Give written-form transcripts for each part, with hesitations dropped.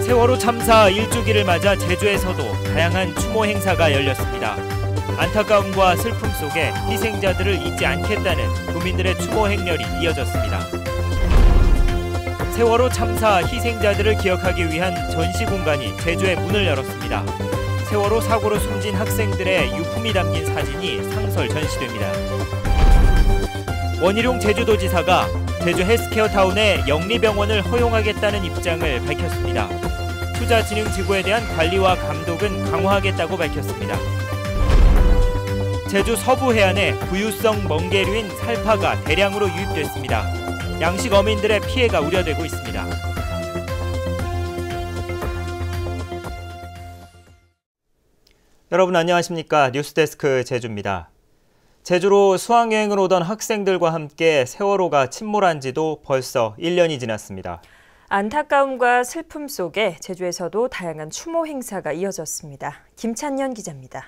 세월호 참사 1주기를 맞아 제주에서도 다양한 추모 행사가 열렸습니다. 안타까움과 슬픔 속에 희생자들을 잊지 않겠다는 도민들의 추모 행렬이 이어졌습니다. 세월호 참사 희생자들을 기억하기 위한 전시 공간이 제주에 문을 열었습니다. 세월호 사고로 숨진 학생들의 유품이 담긴 사진이 상설 전시됩니다. 원희룡 제주도지사가 제주 헬스케어타운에 영리병원을 허용하겠다는 입장을 밝혔습니다. 투자진흥지구에 대한 관리와 감독은 강화하겠다고 밝혔습니다. 제주 서부 해안에 부유성 멍게류인 살파가 대량으로 유입됐습니다. 양식 어민들의 피해가 우려되고 있습니다. 여러분 안녕하십니까? 뉴스데스크 제주입니다. 제주로 수학여행을 오던 학생들과 함께 세월호가 침몰한 지도 벌써 1년이 지났습니다. 안타까움과 슬픔 속에 제주에서도 다양한 추모 행사가 이어졌습니다. 김찬년 기자입니다.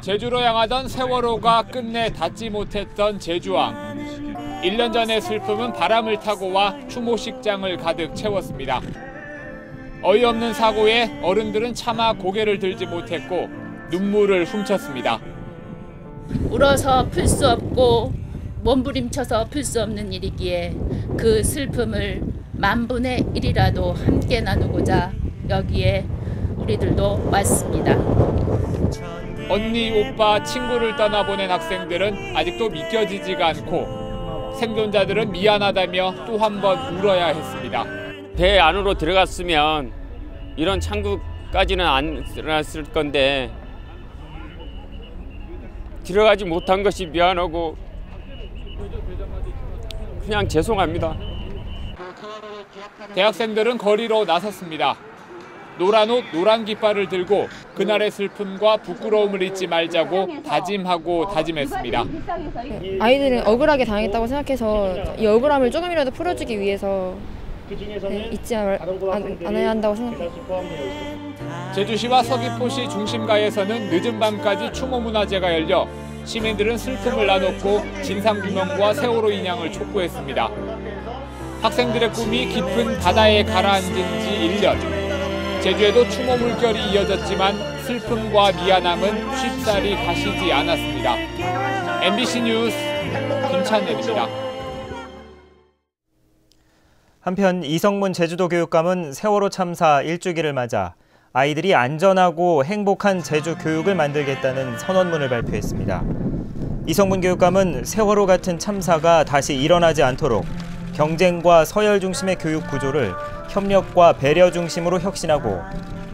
제주로 향하던 세월호가 끝내 닿지 못했던 제주항. 1년 전의 슬픔은 바람을 타고 와 추모식장을 가득 채웠습니다. 어이없는 사고에 어른들은 차마 고개를 들지 못했고 눈물을 훔쳤습니다. 울어서 풀 수 없고 몸부림쳐서 풀 수 없는 일이기에 그 슬픔을 10,000분의 1이라도 함께 나누고자 여기에 우리들도 왔습니다. 언니, 오빠, 친구를 떠나보낸 학생들은 아직도 믿겨지지가 않고 생존자들은 미안하다며 또 한 번 울어야 했습니다. 배 안으로 들어갔으면 이런 창구까지는 안 일어났을 건데 들어가지 못한 것이 미안하고 그냥 죄송합니다. 대학생들은 거리로 나섰습니다. 노란 옷, 노란 깃발을 들고 그날의 슬픔과 부끄러움을 잊지 말자고 다짐하고 다짐했습니다. 아이들은 억울하게 당했다고 생각해서 이 억울함을 조금이라도 풀어주기 위해서 잊지 않아야 한다고 생각해요. 제주시와 서귀포시 중심가에서는 늦은 밤까지 추모문화제가 열려 시민들은 슬픔을 나눴고 진상규명과 세월호 인양을 촉구했습니다. 학생들의 꿈이 깊은 바다에 가라앉은 지 1년. 제주에도 추모 물결이 이어졌지만 슬픔과 미안함은 쉽사리 가시지 않았습니다. MBC 뉴스 김찬현입니다. 한편 이성문 제주도 교육감은 세월호 참사 1주기를 맞아 아이들이 안전하고 행복한 제주 교육을 만들겠다는 선언문을 발표했습니다. 이성문 교육감은 세월호 같은 참사가 다시 일어나지 않도록 경쟁과 서열 중심의 교육 구조를 협력과 배려 중심으로 혁신하고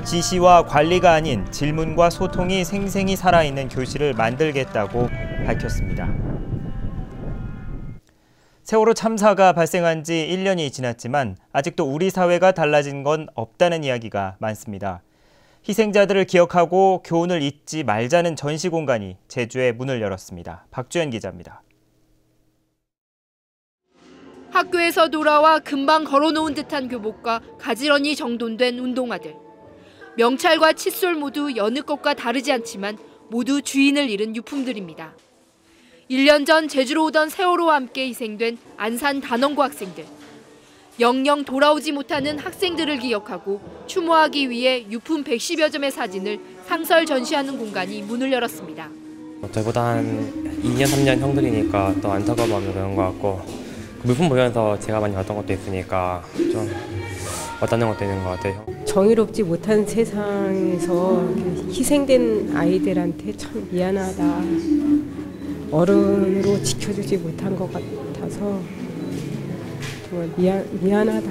지시와 관리가 아닌 질문과 소통이 생생히 살아있는 교실을 만들겠다고 밝혔습니다. 세월호 참사가 발생한 지 1년이 지났지만 아직도 우리 사회가 달라진 건 없다는 이야기가 많습니다. 희생자들을 기억하고 교훈을 잊지 말자는 전시 공간이 제주에 문을 열었습니다. 박주연 기자입니다. 학교에서 돌아와 금방 걸어놓은 듯한 교복과 가지런히 정돈된 운동화들. 명찰과 칫솔 모두 여느 것과 다르지 않지만 모두 주인을 잃은 유품들입니다. 1년 전 제주로 오던 세월호와 함께 희생된 안산 단원고 학생들. 영영 돌아오지 못하는 학생들을 기억하고 추모하기 위해 유품 110여 점의 사진을 상설 전시하는 공간이 문을 열었습니다. 저보다 한 2년, 3년 형들이니까 또 안타까운 마음이 그런 것 같고 물품 보면서 제가 많이 얻은 것도 있으니까 좀 와닿는 것도 있는 것 같아요. 정의롭지 못한 세상에서 희생된 아이들한테 참 미안하다. 어른으로 지켜주지 못한 것 같아서 정말 미안하다.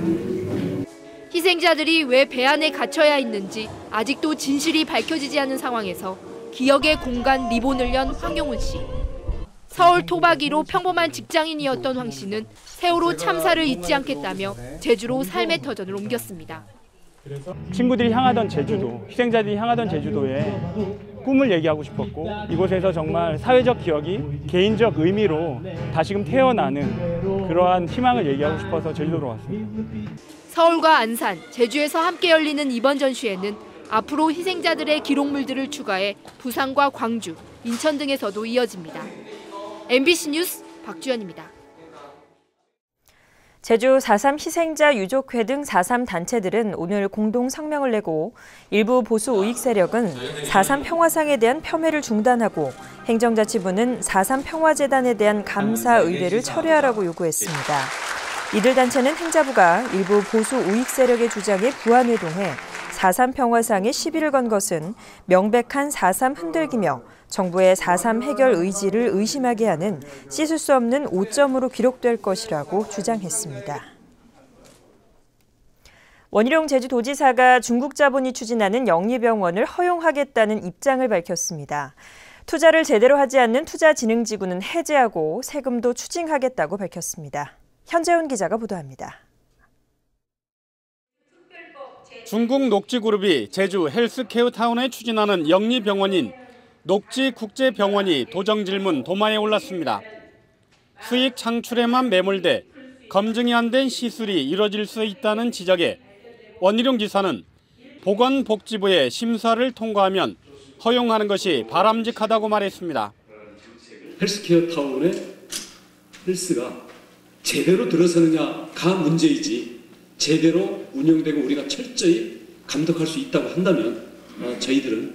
희생자들이 왜 배 안에 갇혀야 했는지 아직도 진실이 밝혀지지 않은 상황에서 기억의 공간 리본을 연 황용훈 씨. 서울 토박이로 평범한 직장인이었던 황 씨는 세월호 참사를 잊지 않겠다며 제주로 삶의 터전을 옮겼습니다. 친구들이 향하던 제주도, 희생자들이 향하던 제주도에 꿈을 얘기하고 싶었고 이곳에서 정말 사회적 기억이 개인적 의미로 다시금 태어나는 그러한 희망을 얘기하고 싶어서 제주도로 왔습니다. 서울과 안산, 제주에서 함께 열리는 이번 전시회는 앞으로 희생자들의 기록물들을 추가해 부산과 광주, 인천 등에서도 이어집니다. MBC 뉴스 박주연입니다. 제주 4.3 희생자 유족회 등 4.3 단체들은 오늘 공동 성명을 내고 일부 보수 우익 세력은 4.3 평화상에 대한 폄훼를 중단하고 행정자치부는 4.3 평화재단에 대한 감사 의뢰를 철회하라고 요구했습니다. 이들 단체는 행자부가 일부 보수 우익 세력의 주장에 부안회동해 4.3 평화상에 시비를 건 것은 명백한 4.3 흔들기며 정부의 4.3 해결 의지를 의심하게 하는 씻을 수 없는 오점으로 기록될 것이라고 주장했습니다. 원희룡 제주도지사가 중국 자본이 추진하는 영리병원을 허용하겠다는 입장을 밝혔습니다. 투자를 제대로 하지 않는 투자진흥지구는 해제하고 세금도 추징하겠다고 밝혔습니다. 현재훈 기자가 보도합니다. 중국 녹지그룹이 제주 헬스케어타운에 추진하는 영리병원인 녹지국제병원이 도정질문 도마에 올랐습니다. 수익 창출에만 매몰돼 검증이 안 된 시술이 이뤄질 수 있다는 지적에 원희룡 지사는 보건복지부의 심사를 통과하면 허용하는 것이 바람직하다고 말했습니다. 헬스케어타운의 헬스가 제대로 들어서느냐가 문제이지 제대로 운영되고 우리가 철저히 감독할 수 있다고 한다면 저희들은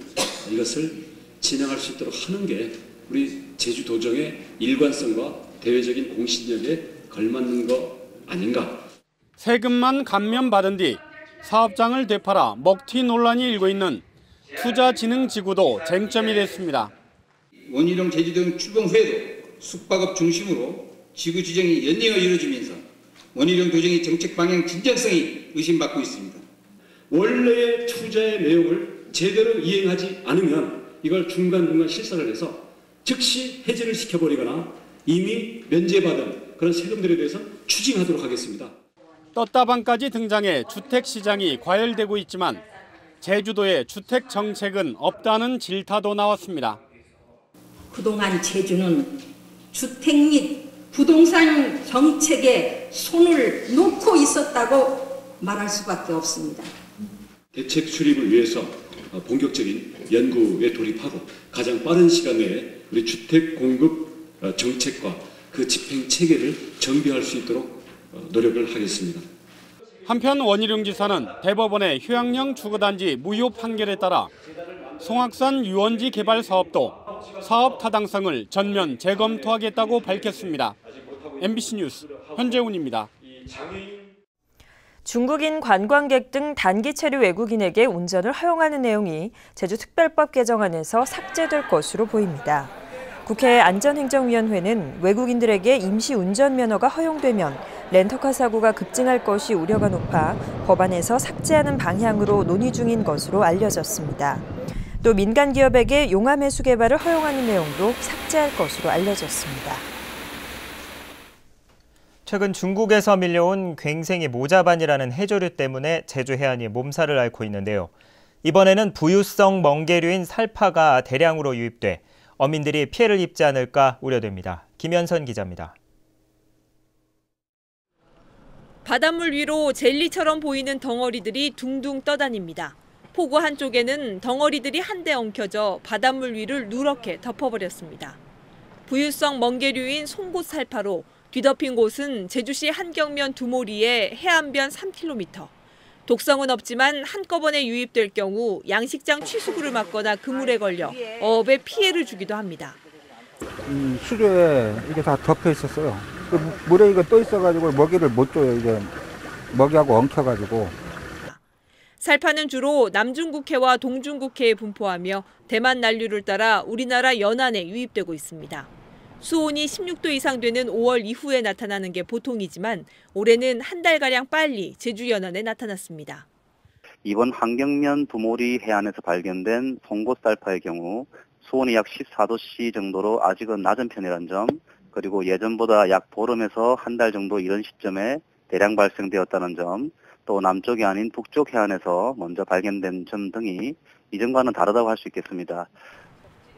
이것을 진행할 수 있도록 하는 게 우리 제주도정의 일관성과 대외적인 공신력에 걸맞는 거 아닌가. 세금만 감면받은 뒤 사업장을 되팔아 먹튀 논란이 일고 있는 투자진흥지구도 쟁점이 됐습니다. 원희룡 제주도정 출범 후에도 숙박업 중심으로 지구 지정이 연이어 이루어지면서 원희룡 도정의 정책 방향 진정성이 의심받고 있습니다. 원래의 투자의 내용을 제대로 이행하지 않으면 이걸 중간중간 실사를 해서 즉시 해제를 시켜버리거나 이미 면제받은 그런 세금들에 대해서 추징하도록 하겠습니다. 떴다방까지 등장해 주택시장이 과열되고 있지만 제주도에 주택 정책은 없다는 질타도 나왔습니다. 그동안 제주는 주택 및 부동산 정책에 손을 놓고 있었다고 말할 수밖에 없습니다. 대책 수립을 위해서 본격적인 연구에 돌입하고 가장 빠른 시간 내에 우리 주택 공급 정책과 그 집행 체계를 정비할 수 있도록 노력을 하겠습니다. 한편 원희룡 지사는 대법원의 휴양령 주거단지 무효 판결에 따라 송악산 유원지 개발 사업도 사업 타당성을 전면 재검토하겠다고 밝혔습니다. MBC 뉴스 현재훈입니다. 중국인 관광객 등 단기 체류 외국인에게 운전을 허용하는 내용이 제주특별법 개정안에서 삭제될 것으로 보입니다. 국회 안전행정위원회는 외국인들에게 임시 운전면허가 허용되면 렌터카 사고가 급증할 것이 우려가 높아 법안에서 삭제하는 방향으로 논의 중인 것으로 알려졌습니다. 또 민간 기업에게 용암 해수 개발을 허용하는 내용도 삭제할 것으로 알려졌습니다. 최근 중국에서 밀려온 괭생이 모자반이라는 해조류 때문에 제주 해안이 몸살을 앓고 있는데요. 이번에는 부유성 멍게류인 살파가 대량으로 유입돼 어민들이 피해를 입지 않을까 우려됩니다. 김현선 기자입니다. 바닷물 위로 젤리처럼 보이는 덩어리들이 둥둥 떠다닙니다. 포구 한쪽에는 덩어리들이 한데 엉켜져 바닷물 위를 누렇게 덮어버렸습니다. 부유성 멍게류인 송곳 살파로 뒤덮인 곳은 제주시 한경면 두모리의 해안변 3km. 독성은 없지만 한꺼번에 유입될 경우 양식장 취수구를 막거나 그물에 걸려 어업에 피해를 주기도 합니다. 이 수조에 이게 다 덮여 있었어요. 물에 이거 떠 있어가지고 먹이를 못 줘요. 이게 먹이하고 엉켜가지고. 살파는 주로 남중국해와 동중국해에 분포하며 대만 난류를 따라 우리나라 연안에 유입되고 있습니다. 수온이 16도 이상 되는 5월 이후에 나타나는 게 보통이지만 올해는 한 달가량 빨리 제주 연안에 나타났습니다. 이번 한경면 두모리 해안에서 발견된 송곳살파의 경우 수온이 약 14도씨 정도로 아직은 낮은 편이라는 점, 그리고 예전보다 약 보름에서 한 달 정도 이른 시점에 대량 발생되었다는 점, 또 남쪽이 아닌 북쪽 해안에서 먼저 발견된 점 등이 이전과는 다르다고 할 수 있겠습니다.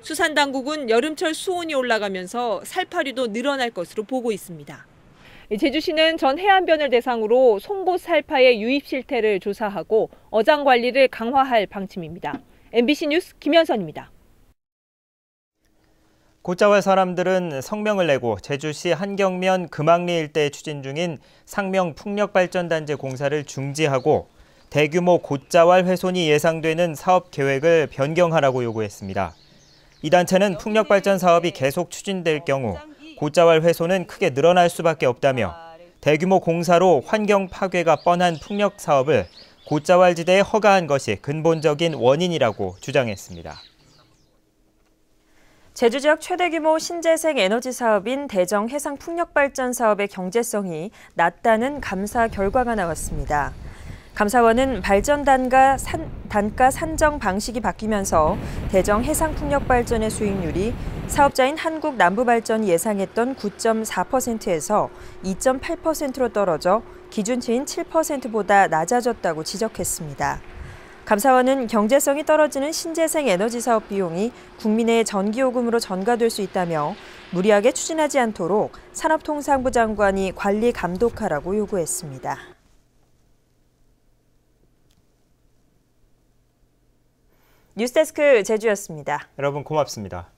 수산당국은 여름철 수온이 올라가면서 살파류도 늘어날 것으로 보고 있습니다. 제주시는 전 해안변을 대상으로 송곳 살파의 유입 실태를 조사하고 어장 관리를 강화할 방침입니다. MBC 뉴스 김현선입니다. 곶자왈 사람들은 성명을 내고 제주시 한경면 금왕리 일대에 추진 중인 상명 풍력발전단지 공사를 중지하고 대규모 곶자왈 훼손이 예상되는 사업 계획을 변경하라고 요구했습니다. 이 단체는 풍력발전 사업이 계속 추진될 경우 곶자왈 훼손은 크게 늘어날 수밖에 없다며 대규모 공사로 환경 파괴가 뻔한 풍력 사업을 곶자왈 지대에 허가한 것이 근본적인 원인이라고 주장했습니다. 제주 지역 최대 규모 신재생 에너지 사업인 대정 해상 풍력발전 사업의 경제성이 낮다는 감사 결과가 나왔습니다. 감사원은 발전 단가 산정 방식이 바뀌면서 대정 해상 풍력발전의 수익률이 사업자인 한국남부발전이 예상했던 9.4%에서 2.8%로 떨어져 기준치인 7%보다 낮아졌다고 지적했습니다. 감사원은 경제성이 떨어지는 신재생 에너지 사업 비용이 국민의 전기요금으로 전가될 수 있다며 무리하게 추진하지 않도록 산업통상부 장관이 관리 감독하라고 요구했습니다. 뉴스데스크 제주였습니다. 여러분 고맙습니다.